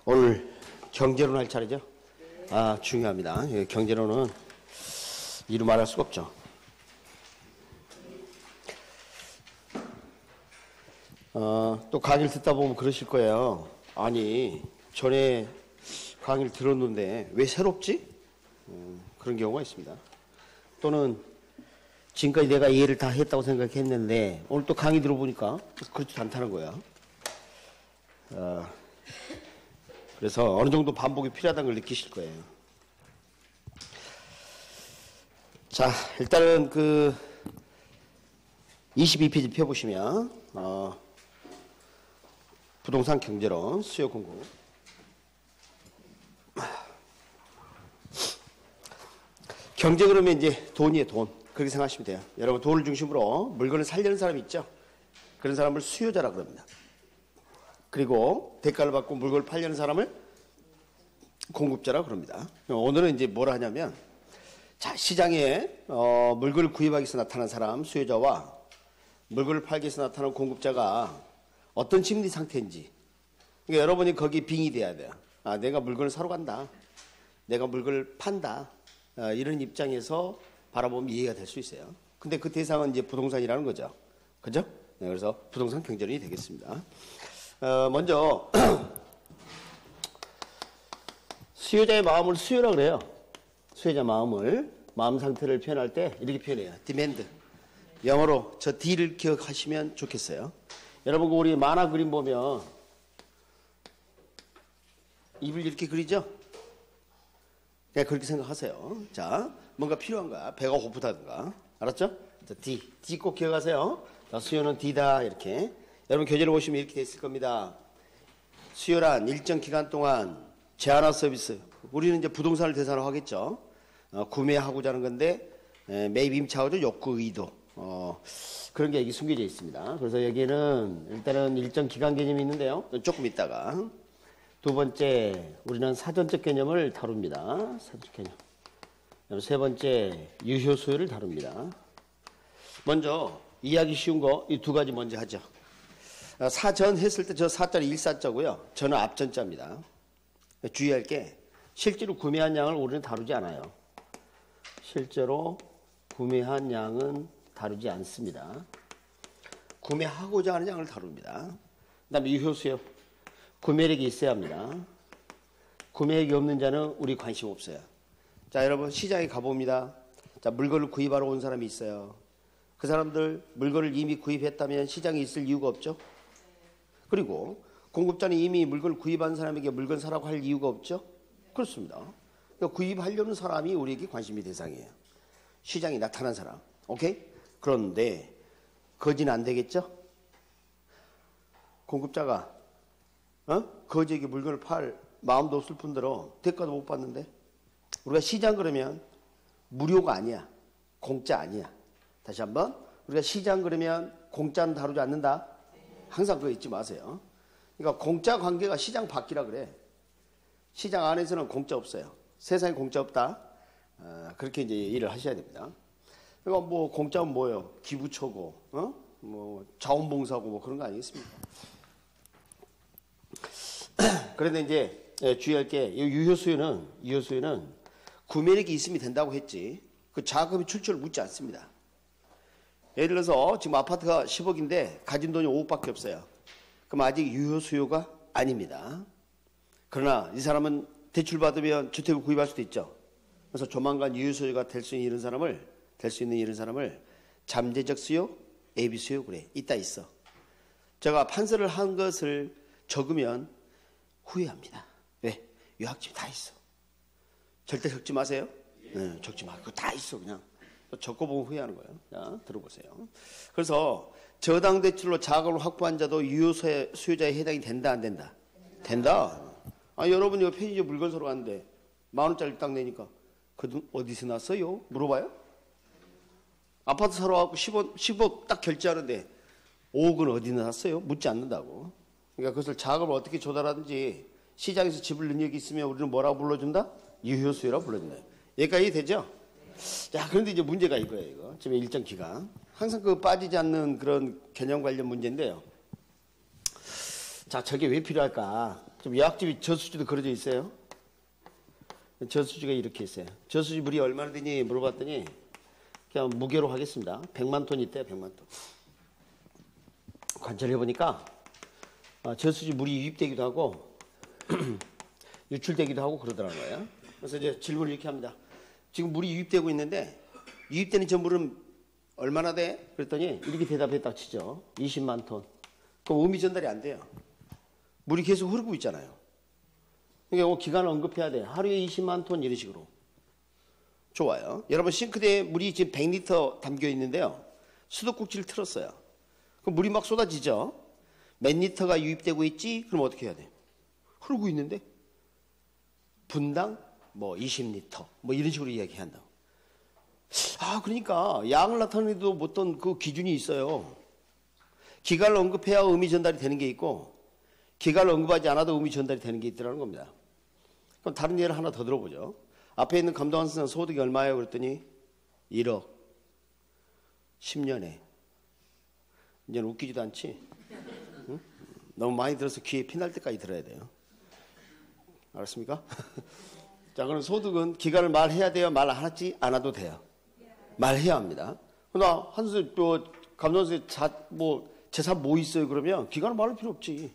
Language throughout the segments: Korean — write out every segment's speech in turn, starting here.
오늘 경제론 할 차례죠? 아, 중요합니다. 경제론은 이루 말할 수가 없죠. 또 강의를 듣다 보면 그러실 거예요. 아니, 전에 강의를 들었는데 왜 새롭지? 그런 경우가 있습니다. 또는 지금까지 내가 이해를 다 했다고 생각했는데 오늘 또 강의 들어보니까 그렇지 않다는 거야. 그래서 어느 정도 반복이 필요하다는 걸 느끼실 거예요. 자, 일단은 22페이지 펴보시면 부동산 경제론 수요 공급. 경제 그러면 이제 돈이에요, 돈. 그렇게 생각하시면 돼요. 여러분 돈을 중심으로 물건을 살려는 사람이 있죠. 그런 사람을 수요자라 그럽니다. 그리고 대가를 받고 물건을 팔려는 사람을 공급자라 그럽니다. 오늘은 이제 뭐라 하냐면, 자, 시장에 물건을 구입하기 위해서 나타난 사람 수요자와 물건을 팔기 위해서 나타난 공급자가 어떤 심리 상태인지. 그러니까 여러분이 거기 빙의 돼야 돼요. 아, 내가 물건을 사러 간다. 내가 물건을 판다. 이런 입장에서 바라보면 이해가 될 수 있어요. 근데 그 대상은 이제 부동산이라는 거죠. 그죠? 네, 그래서 부동산 경제론이 되겠습니다. 먼저 수요자의 마음을 수요라 그래요. 수요자 마음을, 마음 상태를 표현할 때 이렇게 표현해요. demand. 영어로 저 D를 기억하시면 좋겠어요. 여러분 우리 만화 그림 보면 입을 이렇게 그리죠? 그냥 그렇게 생각하세요. 자, 뭔가 필요한 거야. 배가 고프다든가. 알았죠? 자, D 꼭 기억하세요. 자, 수요는 D다. 이렇게. 여러분 교재를 보시면 이렇게 돼 있을 겁니다. 수요란 일정 기간 동안 제한화 서비스. 우리는 이제 부동산을 대상으로 하겠죠. 구매하고자 하는 건데 매입 임차하고자 욕구 의도. 그런 게 여기 숨겨져 있습니다. 그래서 여기는 일단은 일정 기간 개념이 있는데요. 조금 있다가. 두 번째, 우리는 사전적 개념을 다룹니다. 사전적 개념. 세 번째, 유효 수요를 다룹니다. 먼저 이해하기 쉬운 거 이 두 가지 먼저 하죠. 사전 했을 때 저 사자는 일사자고요. 저는 앞전자입니다. 주의할 게 실제로 구매한 양을 우리는 다루지 않아요. 실제로 구매한 양은 다루지 않습니다. 구매하고자 하는 양을 다룹니다. 그 다음에 유효 수요. 구매력이 있어야 합니다. 구매력이 없는 자는 우리 관심 없어요. 자, 여러분 시장에 가봅니다. 자, 물건을 구입하러 온 사람이 있어요. 그 사람들 물건을 이미 구입했다면 시장에 있을 이유가 없죠. 그리고 공급자는 이미 물건을 구입한 사람에게 물건 사라고 할 이유가 없죠. 그렇습니다. 그러니까 구입하려는 사람이 우리에게 관심의 대상이에요. 시장에 나타난 사람. 오케이? 그런데 거지는 안 되겠죠? 공급자가 거지에게 물건을 팔 마음도 없을 뿐더러 대가도 못 받는데, 우리가 시장 그러면 무료가 아니야. 공짜 아니야. 다시 한번, 우리가 시장 그러면 공짜는 다루지 않는다. 항상 그거 잊지 마세요. 그러니까 공짜 관계가 시장 밖이라 그래. 시장 안에서는 공짜 없어요. 세상에 공짜 없다. 그렇게 이제 일을 하셔야 됩니다. 그러니까 뭐 공짜는 뭐예요? 기부처고, 뭐 자원봉사고 뭐 그런 거 아니겠습니까? 그런데 이제 주의할 게 유효수요는 구매력이 있으면 된다고 했지 그 자금의 출처를 묻지 않습니다. 예를 들어서 지금 아파트가 10억인데 가진 돈이 5억밖에 없어요. 그럼 아직 유효수요가 아닙니다. 그러나 이 사람은 대출받으면 주택을 구입할 수도 있죠. 그래서 조만간 유효수요가 될 수 있는 이런 사람을 잠재적 수요, 예비 수요 그래. 있어. 제가 판서를 한 것을 적으면 후회합니다. 왜? 요약집이 다 있어. 절대 적지 마세요. 네, 적지 마. 그거 다 있어 그냥. 적어보면 후회하는 거예요. 자, 들어보세요. 그래서 저당 대출로 자금을 확보한 자도 유효 수요자에 해당이 된다 안 된다? 된다. 아, 여러분이 편의점 물건 사러 갔는데 10,000원짜리 딱 내니까 그 돈 어디서 났어요? 물어봐요? 아파트 사러 가고 10억 딱 결제하는데 5억은 어디 났어요? 묻지 않는다고. 그러니까 그것을 자금을 어떻게 조달하든지 시장에서 집을 능력이 있으면 우리는 뭐라고 불러준다? 유효수요라고 불러준다. 여기까지 되죠? 자, 그런데 이제 문제가 이거예요, 이거. 지금 일정 기간. 항상 그 빠지지 않는 그런 개념 관련 문제인데요. 자, 저게 왜 필요할까? 좀 약집이 저수지도 그려져 있어요. 저수지가 이렇게 있어요. 저수지 물이 얼마나 되니 물어봤더니 그냥 무게로 하겠습니다. 100만 톤 있대요. 100만 톤. 관찰해 보니까 저수지 물이 유입되기도 하고 유출되기도 하고 그러더라고요. 그래서 이제 질문을 이렇게 합니다. 지금 물이 유입되고 있는데 유입되는 저 물은 얼마나 돼? 그랬더니 이렇게 대답했다 치죠. 20만 톤. 그럼 의미 전달이 안 돼요. 물이 계속 흐르고 있잖아요. 그러니까 기간을 언급해야 돼. 하루에 20만 톤 이런 식으로. 좋아요. 여러분 싱크대에 물이 지금 100리터 담겨 있는데요. 수도꼭지를 틀었어요. 그럼 물이 막 쏟아지죠. 몇 리터가 유입되고 있지? 그럼 어떻게 해야 돼? 흐르고 있는데 분당 뭐 20리터 뭐 이런 식으로 이야기한다. 그러니까 양을 나타내도 어떤 그 기준이 있어요. 기간을 언급해야 의미 전달이 되는 게 있고 기간을 언급하지 않아도 의미 전달이 되는 게 있더라는 겁니다. 그럼 다른 예를 하나 더 들어보죠. 앞에 있는 감독원 선생 소득이 얼마예요? 그랬더니 1억 10년에. 이제는 웃기지도 않지? 응? 너무 많이 들어서 귀에 피날 때까지 들어야 돼요. 알았습니까? 자, 그럼 소득은 기간을 말해야 돼요? 말 안 하지 않아도 돼요? 말해야 합니다. 나 한수 또 감독원 선생 재산 뭐 있어요? 그러면 기간을 말할 필요 없지.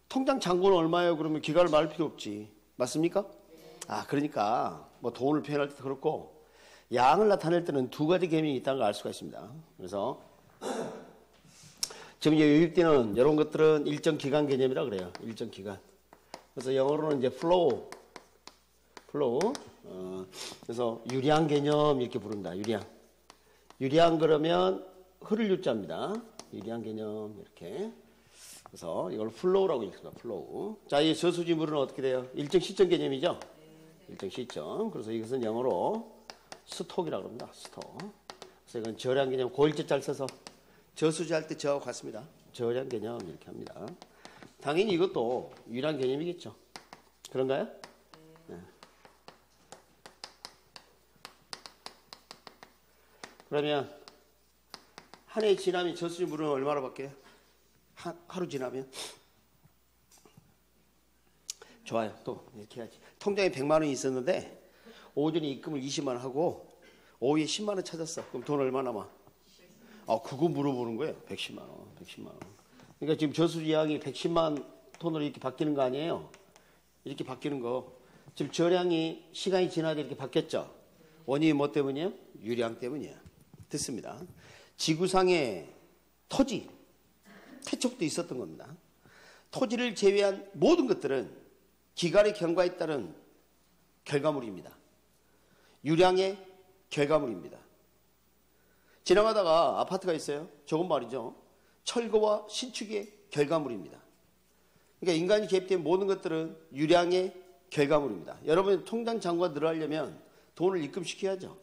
통장 잔고는 얼마예요? 그러면 기간을 말할 필요 없지. 맞습니까? 그러니까 뭐 돈을 표현할 때도 그렇고 양을 나타낼 때는 두 가지 개념이 있다는 걸 알 수가 있습니다. 그래서 지금 이제 유입되는 이런 것들은 일정 기간 개념이라 그래요. 일정 기간. 그래서 영어로는 이제 flow. 그래서 유량 개념 이렇게 부릅니다. 유량 그러면 흐를 유자입니다. 유량 개념 이렇게. 그래서 이걸 flow라고 읽습니다. flow. 자, 이 저수지 물은 어떻게 돼요? 일정 시점 개념이죠? 일정 시점. 그래서 이것은 영어로 스톡이라고 합니다. 스톡. 그래서 이건 저량 개념 고일자자를 써서 저수지 할 때 저하고 같습니다. 저량 개념 이렇게 합니다. 당연히 이것도 유량 개념이겠죠. 그런가요? 네. 그러면 한 해 지나면 저수지 물은 얼마나 바뀌어요? 하루 지나면? 좋아요. 또 이렇게 해야지. 통장에 100만 원이 있었는데 오전에 입금을 20만 원 하고 오후에 10만 원 찾았어. 그럼 돈 얼마 남아? 그거 물어보는 거예요. 110만 원. 110만 원. 그러니까 지금 저수지 양이 110만 톤으로 이렇게 바뀌는 거 아니에요? 이렇게 바뀌는 거. 지금 저량이 시간이 지나도 이렇게 바뀌었죠? 원인이 뭐 때문이에요? 유량 때문이에요. 됐습니다. 지구상의 토지, 태초부터 있었던 겁니다. 토지를 제외한 모든 것들은 기간의 경과에 따른 결과물입니다. 유량의 결과물입니다. 지나가다가 아파트가 있어요. 저건 말이죠. 철거와 신축의 결과물입니다. 그러니까 인간이 개입된 모든 것들은 유량의 결과물입니다. 여러분 통장 잔고가 늘어나려면 돈을 입금시켜야죠.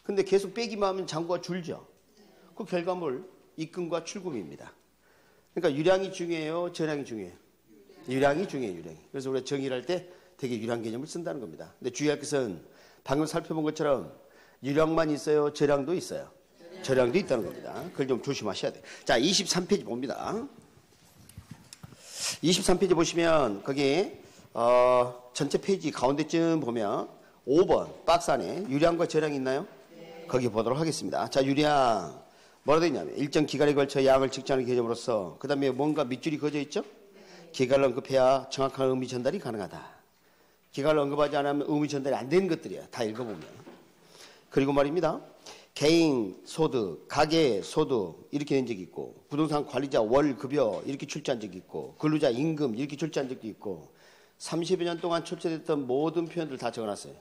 근데 계속 빼기만 하면 잔고가 줄죠. 그 결과물 입금과 출금입니다. 그러니까 유량이 중요해요? 저량이 중요해요? 유량이 중요해요. 유량이. 그래서 우리가 정의를 할 때 되게 유량 개념을 쓴다는 겁니다. 근데 주의할 것은 방금 살펴본 것처럼 유량만 있어요? 저량도 있어요? 저량도 있다는 겁니다. 그걸 좀 조심하셔야 돼요. 자, 23페이지 봅니다. 23페이지 보시면 거기 전체 페이지 가운데쯤 보면 5번 박스 안에 유량과 저량이 있나요? 거기 보도록 하겠습니다. 자, 유량 뭐라 되어 있냐면 일정 기간에 걸쳐 양을 측정하는 개념으로서 그 다음에 뭔가 밑줄이 그어져 있죠? 기간을 언급해야 정확한 의미 전달이 가능하다. 기간을 언급하지 않으면 의미 전달이 안 되는 것들이야. 다 읽어보면. 그리고 말입니다. 개인 소득, 가계 소득 이렇게 된 적이 있고 부동산 관리자 월급여 이렇게 출제한 적이 있고 근로자 임금 이렇게 출제한 적도 있고 30여 년 동안 출제됐던 모든 표현들 다 적어놨어요.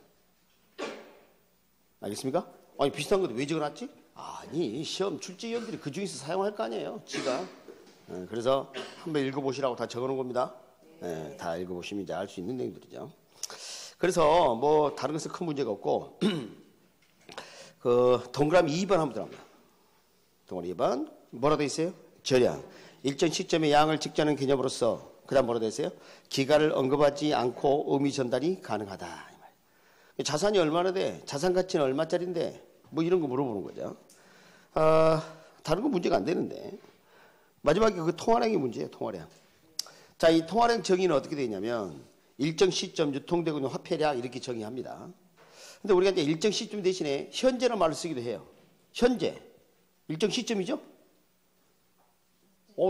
알겠습니까? 아니 비슷한 것도 왜 적어놨지? 아니 시험 출제위원들이 그 중에서 사용할 거 아니에요. 지가. 그래서 한번 읽어보시라고 다 적어놓은 겁니다. 다 읽어보시면 이제 알 수 있는 내용들이죠. 그래서 뭐 다른 것은 큰 문제가 없고 그 동그라미 2번 한번 들어갑니다. 동그라미 2번 뭐라 돼 있어요? 저량. 일정 시점의 양을 측정하는 개념으로서 그 다음 뭐라 돼 있어요? 기간을 언급하지 않고 의미 전달이 가능하다. 자산이 얼마나 돼? 자산 가치는 얼마짜리인데? 뭐 이런 거 물어보는 거죠. 다른 건 문제가 안 되는데 마지막에 그 통화량이 문제예요. 통화량. 자, 이 통화량 정의는 어떻게 되냐면 일정 시점 유통되고 있는 화폐량 이렇게 정의합니다. 근데 우리가 이제 일정 시점 대신에 현재라는 말을 쓰기도 해요. 현재. 일정 시점이죠?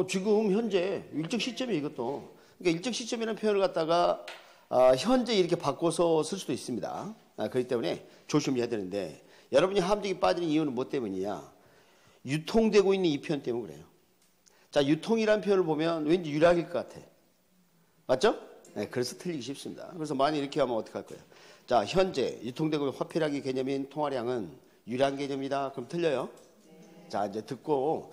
지금 현재 일정 시점이에요, 이것도. 그러니까 일정 시점이라는 표현을 갖다가 현재 이렇게 바꿔서 쓸 수도 있습니다. 그렇기 때문에 조심해야 되는데 여러분이 함정이 빠지는 이유는 뭐 때문이냐? 유통되고 있는 이 표현 때문에 그래요. 자, 유통이라는 표현을 보면 왠지 유략일 것 같아. 맞죠? 네, 그래서 틀리기 쉽습니다. 그래서 만약 이렇게 하면 어떡할 거예요? 자, 현재 유통되고 있는 화폐량의 개념인 통화량은 유량 개념이다. 그럼 틀려요? 자, 이제 듣고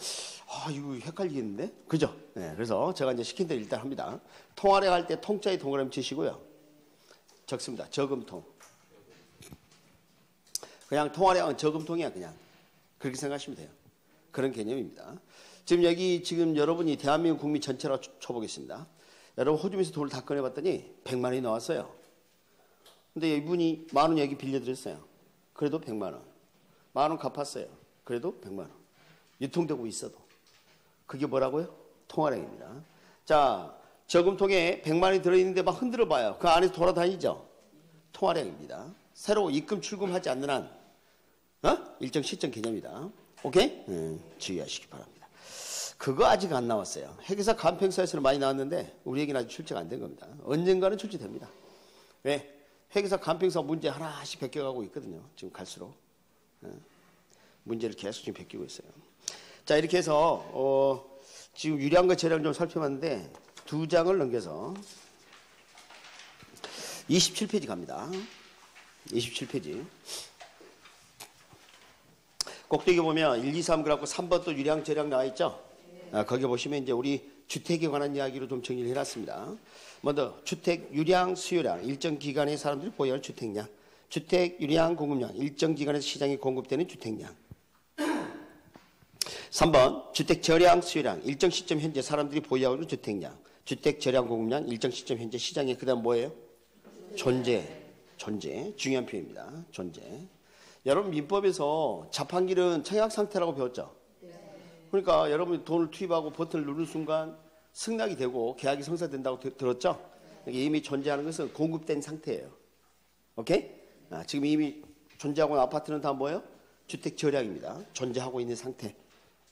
이거 헷갈리겠는데? 그죠? 네, 그래서 제가 이제 시킨 대로 일단 합니다. 통화량 할 때 통자에 동그라미 치시고요. 적습니다. 저금통. 그냥 통화량은 저금통이야, 그냥. 그렇게 생각하시면 돼요. 그런 개념입니다. 지금 여러분이 대한민국 국민 전체로 쳐보겠습니다. 여러분 호주에서 돈을 다 꺼내봤더니 100만 원이 나왔어요. 근데 이분이 10,000원 여기 빌려드렸어요. 그래도 100만 원. 10,000원 갚았어요. 그래도 100만 원. 유통되고 있어도. 그게 뭐라고요? 통화량입니다. 자, 저금통에 100만 원이 들어있는데 막 흔들어 봐요. 그 안에서 돌아다니죠? 통화량입니다. 새로 입금 출금하지 않는 한 일정 시점 개념이다. 오케이? 주의하시기 바랍니다. 그거 아직 안 나왔어요. 회계사 간평사에서는 많이 나왔는데 우리에게는 아직 출제가 안 된 겁니다. 언젠가는 출제됩니다. 왜? 회계사 간평사 문제 하나씩 베껴가고 있거든요. 지금 갈수록. 문제를 계속 지금 베끼고 있어요. 자, 이렇게 해서 지금 유량과 재량을 좀 살펴봤는데 2장을 넘겨서 27페이지 갑니다. 27페이지. 꼭대기 보면 1, 2, 3 그래갖고 3번 또 유량, 재량 나와 있죠? 거기 보시면 이제 우리 주택에 관한 이야기로 좀 정리를 해놨습니다. 먼저 주택 유량, 수요량, 일정 기간에 사람들이 보유하는 주택량. 주택 유량, 공급량, 일정 기간에서 시장에 공급되는 주택량. 3번 주택 저량, 수요량, 일정 시점 현재 사람들이 보유하고 있는 주택량. 주택 저량, 공급량, 일정 시점 현재 시장에 그 다음 뭐예요? 존재. 중요한 표현입니다. 존재. 여러분 민법에서 자판기는 청약 상태라고 배웠죠? 그러니까 여러분이 돈을 투입하고 버튼을 누르는 순간 승낙이 되고 계약이 성사된다고 들었죠? 이미 존재하는 것은 공급된 상태예요. 오케이? 지금 이미 존재하고 있는 아파트는 다 뭐예요? 주택 저량입니다. 존재하고 있는 상태.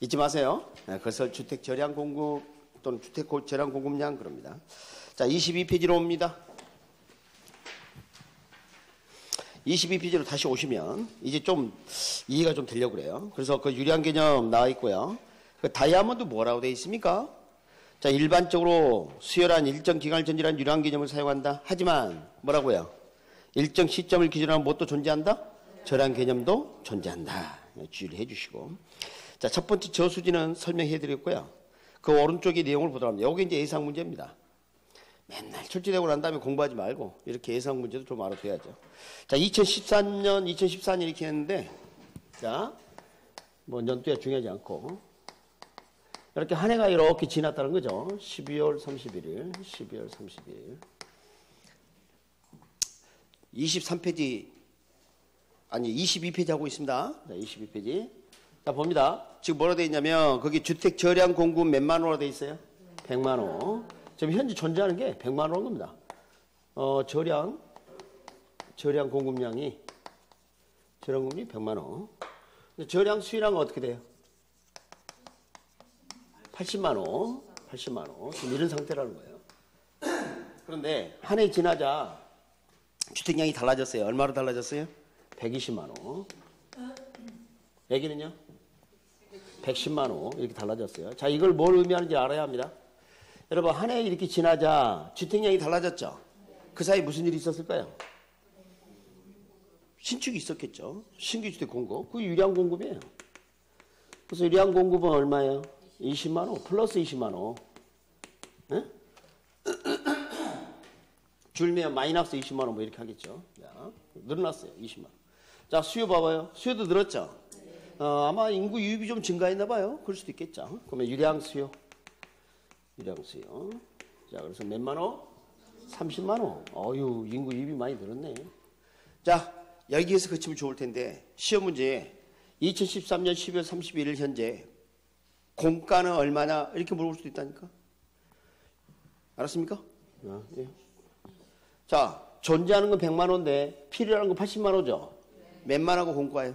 잊지 마세요. 그것을 주택 저량 공급 또는 주택 저량 공급량 그럽니다. 자, 22페이지로 옵니다. 22페이지로 다시 오시면 이제 좀 이해가 좀 되려고 그래요. 그래서 그 유량 개념 나와 있고요. 그 다이아몬드 뭐라고 되어 있습니까? 자, 일반적으로 수요란 일정 기간을 전제한 유량 개념을 사용한다. 하지만 뭐라고요? 일정 시점을 기준으로 뭣도 존재한다? 저량 개념도 존재한다. 주의를 해주시고. 자, 첫 번째 저수지는 설명해 드렸고요. 그 오른쪽의 내용을 보도록 합니다. 여기 이제 예상 문제입니다. 맨날 출제되고 난 다음에 공부하지 말고 이렇게 예상 문제도 좀 알아둬야죠. 자, 2013년, 2014년 이렇게 했는데, 자, 뭐 연도야 중요하지 않고 이렇게 한 해가 이렇게 지났다는 거죠. 12월 31일, 12월 30일. 23페이지, 아니 22페이지 하고 있습니다. 자, 22페이지. 자, 봅니다. 지금 뭐라 되어 있냐면 거기 주택 저량 공급 몇만 원으로 되어 있어요? 100만 원. 지금 현재 존재하는 게 100만 원인 겁니다. 저량 공급량이 100만 원. 저량 수요량은 어떻게 돼요? 80만 원. 80만 원. 지금 이런 상태라는 거예요. 그런데 한 해 지나자 주택량이 달라졌어요. 얼마로 달라졌어요? 120만 원. 여기는요? 110만 원. 이렇게 달라졌어요. 자, 이걸 뭘 의미하는지 알아야 합니다. 여러분, 한 해 이렇게 지나자 주택량이 달라졌죠? 그 사이에 무슨 일이 있었을까요? 신축이 있었겠죠. 신규 주택 공급. 그게 유량 공급이에요. 그래서 유량 공급은 얼마예요? 20만 원 플러스 20만 원. 네? 줄면 마이너스 20만 원 뭐 이렇게 하겠죠. 자, 늘어났어요. 20만 원. 자, 수요 봐봐요. 수요도 늘었죠. 아마 인구 유입이 좀 증가했나 봐요. 그럴 수도 있겠죠. 그러면 유량 수요. 유량 수요. 자, 그래서 몇만 원? 30만 원. 어유, 인구 유입이 많이 늘었네. 자, 여기에서 그치면 좋을 텐데 시험 문제에 2013년 12월 31일 현재 공가는 얼마냐 이렇게 물어볼 수도 있다니까. 알았습니까? 예. 자, 존재하는 건 100만 원인데 필요한 건 80만 원이죠. 몇만 하고 공과예요?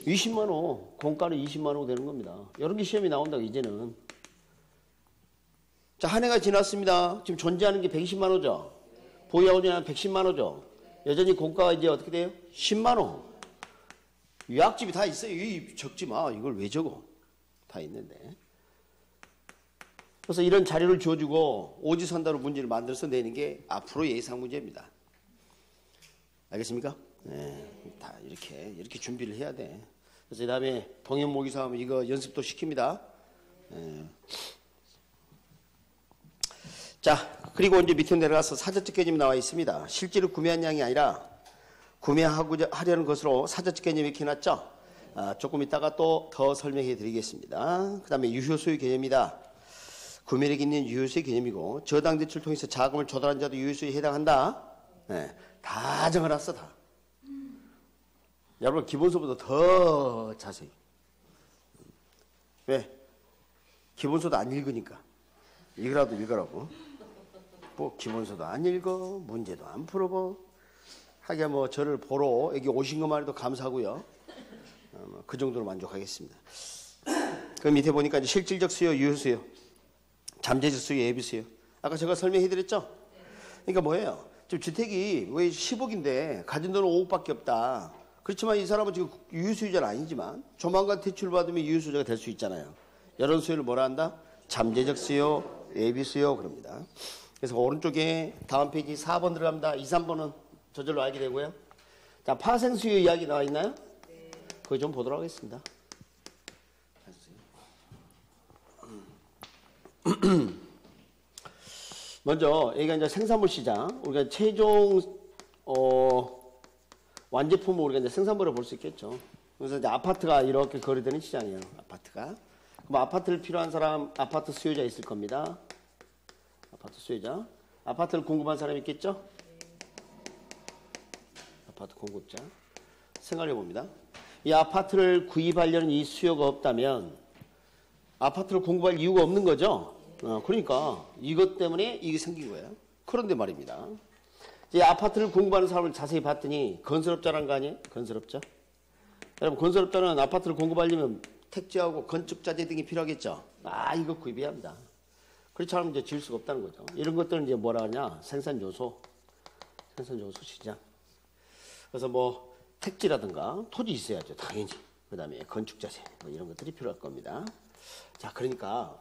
20만 원. 공과는 20만 원 되는 겁니다. 이런 게 시험이 나온다고 이제는. 자, 한 해가 지났습니다. 지금 존재하는 게 120만 원이죠. 보유하고는 110만 원이죠. 여전히 공과가 이제 어떻게 돼요? 10만 원. 요약집이 다 있어요. 적지 마. 이걸 왜 적어? 다 있는데. 그래서 이런 자료를 줘주고 오지선다로 문제를 만들어서 내는 게 앞으로 예상 문제입니다. 알겠습니까? 네, 다 이렇게 준비를 해야 돼. 그래서 그 다음에 동형 모의사 하면 이거 연습도 시킵니다. 네. 자, 그리고 이제 밑으로 내려가서 사전적 개념이 나와 있습니다. 실제로 구매한 양이 아니라 구매하려는 것으로 사전적 개념이 이렇게 해놨죠. 조금 이따가 또 더 설명해 드리겠습니다. 그 다음에 유효소유 개념이다. 구매력 있는 유효소유 개념이고 저당 대출 통해서 자금을 조달한 자도 유효소유에 해당한다. 네, 다 적어놨어 다. 여러분 기본서보다 더 자세히. 왜? 기본서도 안 읽으니까. 이거라도 읽으라고. 뭐 기본서도 안 읽어. 문제도 안 풀어봐. 하기야 뭐 저를 보러 여기 오신 것만 해도 감사하고요. 그 정도로 만족하겠습니다. 그 밑에 보니까 이제 실질적 수요, 유효수요, 잠재적 수요, 예비수요. 아까 제가 설명해드렸죠? 그러니까 뭐예요? 지금 주택이 왜 10억인데 가진 돈은 5억밖에 없다. 그렇지만 이 사람은 지금 유효수요자는 아니지만 조만간 대출받으면 유효수요자가 될 수 있잖아요. 이런 수요를 뭐라 한다? 잠재적 수요, 예비수요 그럽니다. 그래서 오른쪽에 다음 페이지 4번 들어갑니다. 2, 3번은 저절로 알게 되고요. 자, 파생수요 이야기 나와 있나요? 네. 그거 좀 보도록 하겠습니다. 먼저 여기가 이제 생산물 시장, 우리가 최종 완제품을 우리가 이제 생산물을 볼 수 있겠죠. 그래서 이제 아파트가 이렇게 거래되는 시장이에요. 아파트가. 그럼 아파트를 필요한 사람, 아파트 수요자 있을 겁니다. 아파트 수요자. 아파트를 공급한 사람이 있겠죠? 아파트 공급자. 생각해 봅니다. 이 아파트를 구입하려는 이 수요가 없다면 아파트를 공급할 이유가 없는 거죠. 그러니까 이것 때문에 이게 생긴 거예요. 그런데 말입니다. 이 아파트를 공급하는 사람을 자세히 봤더니 건설업자란 거 아니에요? 건설업자. 여러분 건설업자는 아파트를 공급하려면 택지하고 건축자재 등이 필요하겠죠. 이거 구입해야 합니다. 그렇지 않으면 이제 지을 수가 없다는 거죠. 이런 것들은 이제 뭐라 하냐? 생산요소 시장. 그래서 뭐 택지라든가 토지 있어야죠. 당연히. 그 다음에 건축자재 뭐 이런 것들이 필요할 겁니다. 자, 그러니까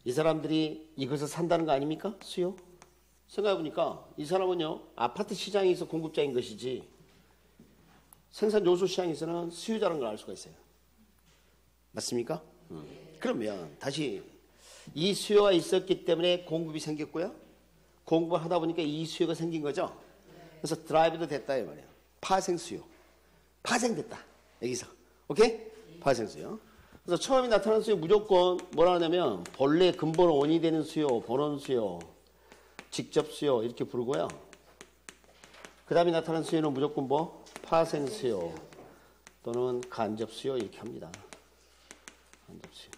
이 사람들이 이것을 산다는 거 아닙니까? 수요? 생각해보니까 이 사람은요 아파트 시장에서 공급자인 것이지 생산요소 시장에서는 수요자라는 걸 알 수가 있어요. 맞습니까? 그러면 다시 이 수요가 있었기 때문에 공급이 생겼고요. 공급을 하다 보니까 이 수요가 생긴 거죠. 그래서 드라이브도 됐다 이 말이에요. 파생수요. 파생됐다. 여기서. 오케이? 파생수요. 그래서 처음에 나타나는 수요 무조건 뭐라 하냐면 본래 근본 원인이 되는 수요, 본원 수요, 직접 수요 이렇게 부르고요. 그 다음에 나타나는 수요는 무조건 뭐? 파생 수요 또는 간접 수요 이렇게 합니다. 간접 수요.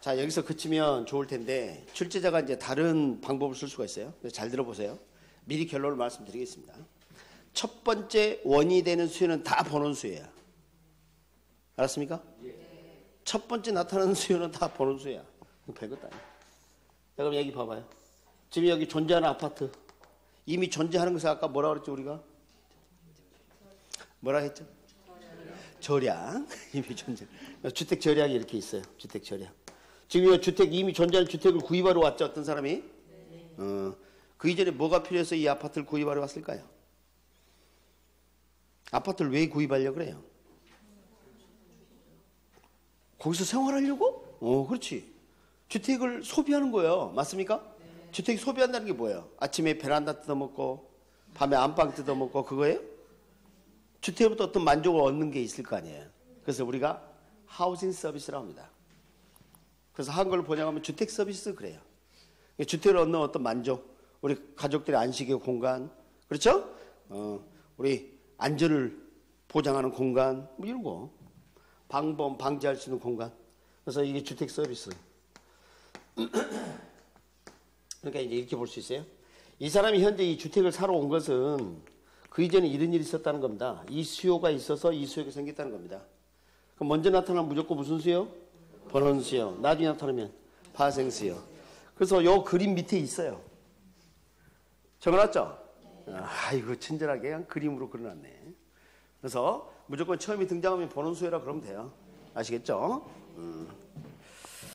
자, 여기서 그치면 좋을 텐데 출제자가 이제 다른 방법을 쓸 수가 있어요. 그래서 잘 들어보세요. 미리 결론을 말씀드리겠습니다. 첫 번째 원인이 되는 수요는 다 본원 수요야. 알았습니까? 첫 번째 나타나는 수요는 다 본원 수요야. 별것도 아니야. 자, 그럼 여기 봐봐요. 지금 여기 존재하는 아파트. 이미 존재하는 것을 아까 뭐라 그랬죠, 우리가? 뭐라 했죠? 절약. 이미 존재. 주택 절약이 이렇게 있어요. 주택 절약. 지금 이미 존재하는 주택을 구입하러 왔죠, 어떤 사람이? 그 이전에 뭐가 필요해서 이 아파트를 구입하러 왔을까요? 아파트를 왜 구입하려고 그래요? 거기서 생활하려고? 그렇지. 주택을 소비하는 거예요. 맞습니까? 주택이 소비한다는 게 뭐예요? 아침에 베란다 뜯어먹고 밤에 안방 뜯어먹고 그거예요? 주택으로부터 어떤 만족을 얻는 게 있을 거 아니에요. 그래서 우리가 하우징 서비스라고 합니다. 그래서 한글로 번역하면 주택 서비스 그래요. 주택을 얻는 어떤 만족, 우리 가족들의 안식의 공간, 그렇죠? 우리 안전을 보장하는 공간, 뭐 이런 거. 방범, 방지할 수 있는 공간. 그래서 이게 주택 서비스. 그러니까 이제 이렇게 볼 수 있어요. 이 사람이 현재 이 주택을 사러 온 것은 그 이전에 이런 일이 있었다는 겁니다. 이 수요가 있어서 이 수요가 생겼다는 겁니다. 그럼 먼저 나타나면 무조건 무슨 수요? 번원 수요. 나중에 나타나면 파생 수요. 그래서 요 그림 밑에 있어요. 적어놨죠? 이거 친절하게 그냥 그림으로 그려놨네. 그래서 무조건 처음에 등장하면 번원 수요라 그러면 돼요. 아시겠죠?